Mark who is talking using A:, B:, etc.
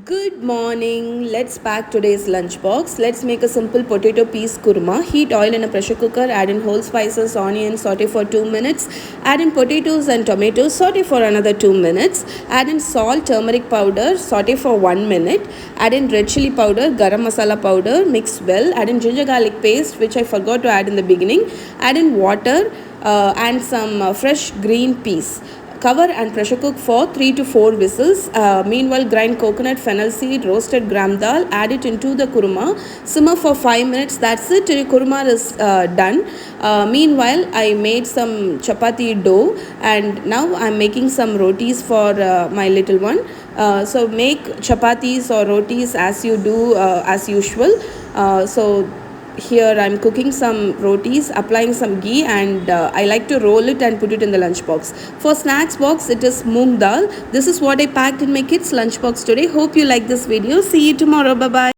A: Good morning. Let's pack today's lunchbox. Let's make a simple potato peas kurma. Heat oil in a pressure cooker. Add in whole spices, onions, saute for 2 minutes. Add in potatoes and tomatoes. Saute for another 2 minutes. Add in salt, turmeric powder. Saute for 1 minute. Add in red chilli powder, garam masala powder. Mix well. Add in ginger garlic paste, which I forgot to add in the beginning. Add in water and some fresh green peas. Cover and pressure cook for 3 to 4 whistles. Meanwhile, grind coconut, fennel seed, roasted gram dal, add it into the kurma. Simmer for 5 minutes. That's it. Your kurma is done. Meanwhile, I made some chapati dough and now I'm making some rotis for my little one. So make chapatis or rotis as you do as usual. So here I'm cooking some rotis, applying some ghee, and I like to roll it and put it in the lunch box. For snacks box, it is moong dal. This is what I packed in my kids lunch box today. Hope you like this video. See you tomorrow. Bye bye.